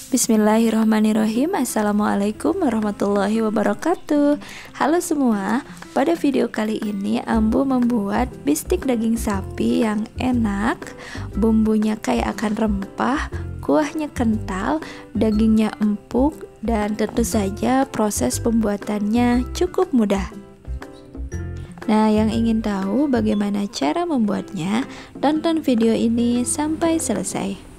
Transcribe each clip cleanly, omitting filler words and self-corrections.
Bismillahirrahmanirrahim. Assalamualaikum warahmatullahi wabarakatuh. Halo semua, pada video kali ini Ambu membuat bistik daging sapi yang enak. Bumbunya kaya akan rempah, kuahnya kental, dagingnya empuk, dan tentu saja proses pembuatannya cukup mudah. Nah, yang ingin tahu bagaimana cara membuatnya, tonton video ini sampai selesai.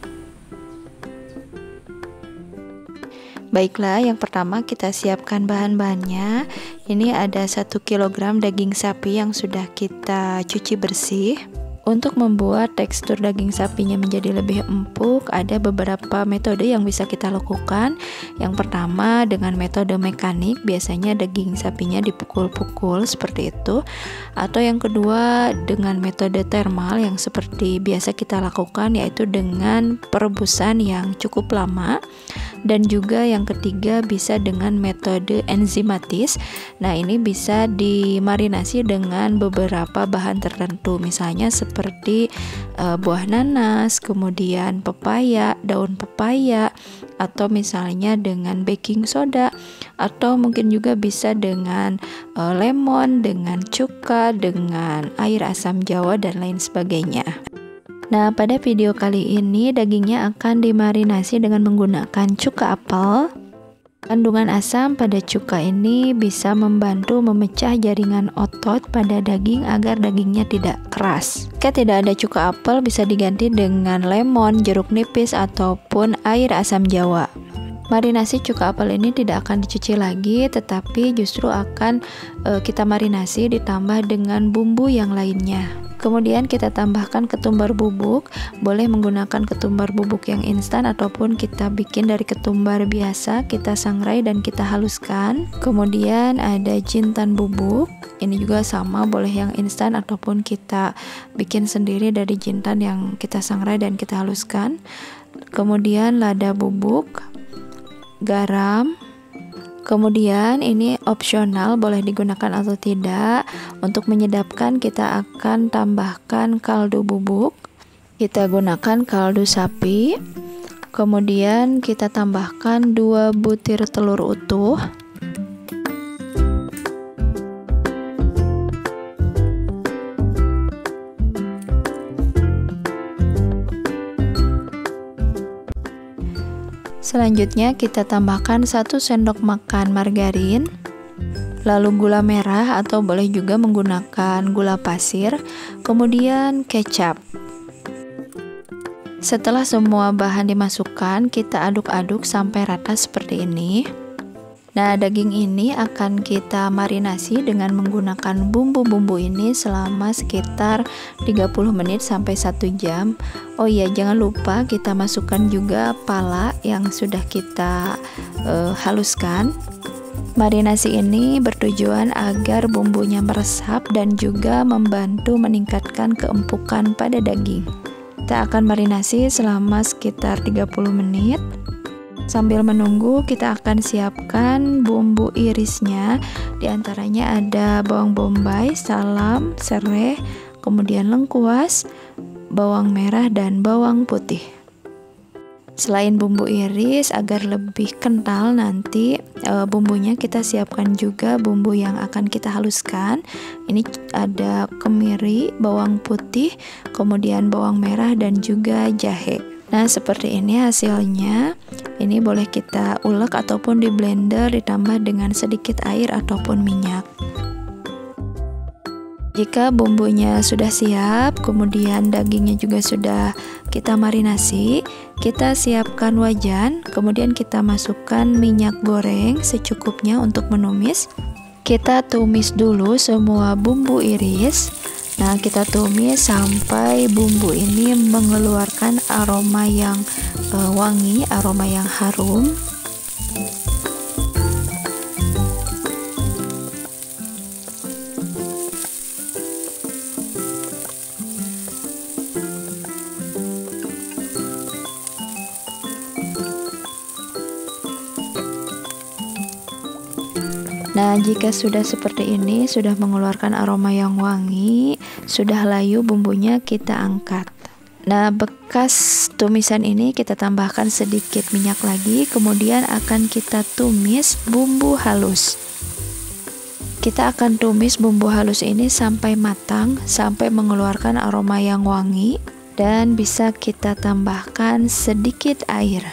Baiklah, yang pertama kita siapkan bahan-bahannya. Ini ada 1 kg daging sapi yang sudah kita cuci bersih. Untuk membuat tekstur daging sapinya menjadi lebih empuk, ada beberapa metode yang bisa kita lakukan. Yang pertama dengan metode mekanik, biasanya daging sapinya dipukul-pukul seperti itu. Atau yang kedua dengan metode thermal yang seperti biasa kita lakukan, yaitu dengan perebusan yang cukup lama. Dan juga yang ketiga bisa dengan metode enzimatis. Nah, ini bisa dimarinasi dengan beberapa bahan tertentu, misalnya seperti buah nanas, kemudian pepaya, daun pepaya, atau misalnya dengan baking soda, atau mungkin juga bisa dengan lemon, dengan cuka, dengan air asam jawa, dan lain sebagainya. Nah, pada video kali ini dagingnya akan dimarinasi dengan menggunakan cuka apel. Kandungan asam pada cuka ini bisa membantu memecah jaringan otot pada daging agar dagingnya tidak keras. Jika tidak ada cuka apel, bisa diganti dengan lemon, jeruk nipis, ataupun air asam jawa. Marinasi cuka apel ini tidak akan dicuci lagi, tetapi justru akan kita marinasi ditambah dengan bumbu yang lainnya. Kemudian kita tambahkan ketumbar bubuk, boleh menggunakan ketumbar bubuk yang instan ataupun kita bikin dari ketumbar biasa, kita sangrai dan kita haluskan. Kemudian ada jintan bubuk, ini juga sama, boleh yang instan ataupun kita bikin sendiri dari jintan yang kita sangrai dan kita haluskan. Kemudian lada bubuk, garam. Kemudian ini opsional, boleh digunakan atau tidak. Untuk menyedapkan kita akan tambahkan kaldu bubuk. Kita gunakan kaldu sapi. Kemudian kita tambahkan 2 butir telur utuh. Selanjutnya kita tambahkan 1 sendok makan margarin, lalu gula merah atau boleh juga menggunakan gula pasir, kemudian kecap. Setelah semua bahan dimasukkan, kita aduk-aduk sampai rata seperti ini. Nah, daging ini akan kita marinasi dengan menggunakan bumbu-bumbu ini selama sekitar 30 menit sampai 1 jam. Oh iya, jangan lupa kita masukkan juga pala yang sudah kita haluskan. Marinasi ini bertujuan agar bumbunya meresap dan juga membantu meningkatkan keempukan pada daging. Kita akan marinasi selama sekitar 30 menit. Sambil menunggu, kita akan siapkan bumbu irisnya. Di antaranya ada bawang bombay, salam, serai, kemudian lengkuas, bawang merah, dan bawang putih. Selain bumbu iris, agar lebih kental nanti bumbunya, kita siapkan juga bumbu yang akan kita haluskan. Ini ada kemiri, bawang putih, kemudian bawang merah, dan juga jahe. Nah, seperti ini hasilnya. Ini boleh kita ulek ataupun di blender ditambah dengan sedikit air ataupun minyak. Jika bumbunya sudah siap, kemudian dagingnya juga sudah kita marinasi, kita siapkan wajan, kemudian kita masukkan minyak goreng secukupnya untuk menumis. Kita tumis dulu semua bumbu iris. Nah, kita tumis sampai bumbu ini mengeluarkan aroma yang wangi, aroma yang harum. Nah, jika sudah seperti ini, sudah mengeluarkan aroma yang wangi, sudah layu bumbunya, kita angkat. Nah, bekas tumisan ini kita tambahkan sedikit minyak lagi, kemudian akan kita tumis bumbu halus. Kita akan tumis bumbu halus ini sampai matang, sampai mengeluarkan aroma yang wangi, dan bisa kita tambahkan sedikit air.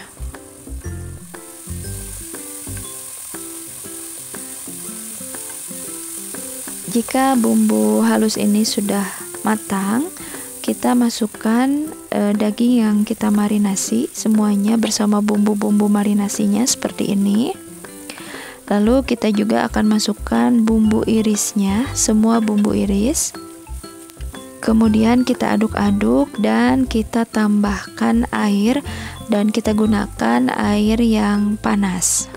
Jika bumbu halus ini sudah matang, kita masukkan daging yang kita marinasi semuanya bersama bumbu-bumbu marinasinya seperti ini. Lalu kita juga akan masukkan bumbu irisnya, semua bumbu iris. Kemudian kita aduk-aduk dan kita tambahkan air, dan kita gunakan air yang panas.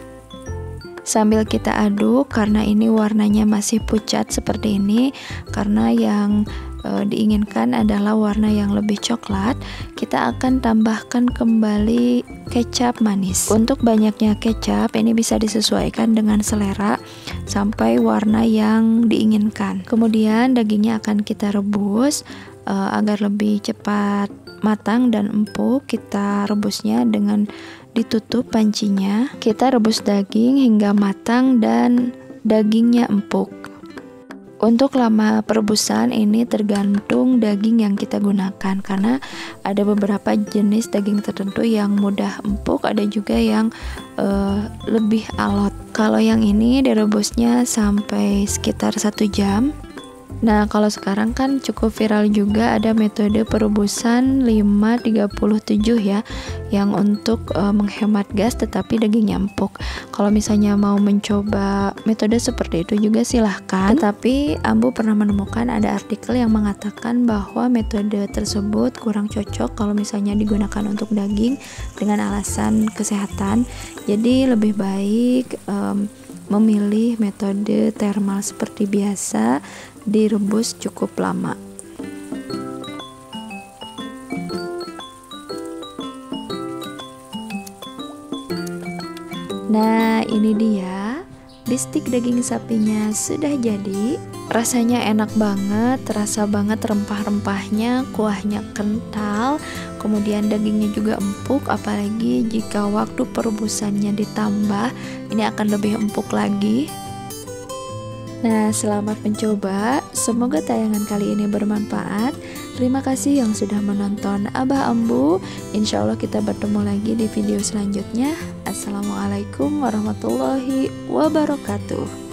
Sambil kita aduk, karena ini warnanya masih pucat seperti ini, karena yang diinginkan adalah warna yang lebih coklat, kita akan tambahkan kembali kecap manis. Untuk banyaknya kecap ini bisa disesuaikan dengan selera sampai warna yang diinginkan. Kemudian dagingnya akan kita rebus agar lebih cepat matang dan empuk. Kita rebusnya dengan ditutup pancinya. Kita rebus daging hingga matang dan dagingnya empuk. Untuk lama perebusan ini tergantung daging yang kita gunakan, karena ada beberapa jenis daging tertentu yang mudah empuk, ada juga yang lebih alot. Kalau yang ini direbusnya sampai sekitar 1 jam. Nah, kalau sekarang kan cukup viral juga ada metode perebusan 5-37 ya, yang untuk menghemat gas tetapi dagingnya empuk. Kalau misalnya mau mencoba metode seperti itu juga silahkan, tetapi Ambu pernah menemukan ada artikel yang mengatakan bahwa metode tersebut kurang cocok kalau misalnya digunakan untuk daging dengan alasan kesehatan. Jadi lebih baik memilih metode thermal seperti biasa, direbus cukup lama. Nah, ini dia bistik daging sapinya sudah jadi. Rasanya enak banget, terasa banget rempah-rempahnya, kuahnya kental, kemudian dagingnya juga empuk, apalagi jika waktu perebusannya ditambah, ini akan lebih empuk lagi. Nah, selamat mencoba. Semoga tayangan kali ini bermanfaat. Terima kasih yang sudah menonton Abah Ambu. Insya Allah kita bertemu lagi di video selanjutnya. Assalamualaikum warahmatullahi wabarakatuh.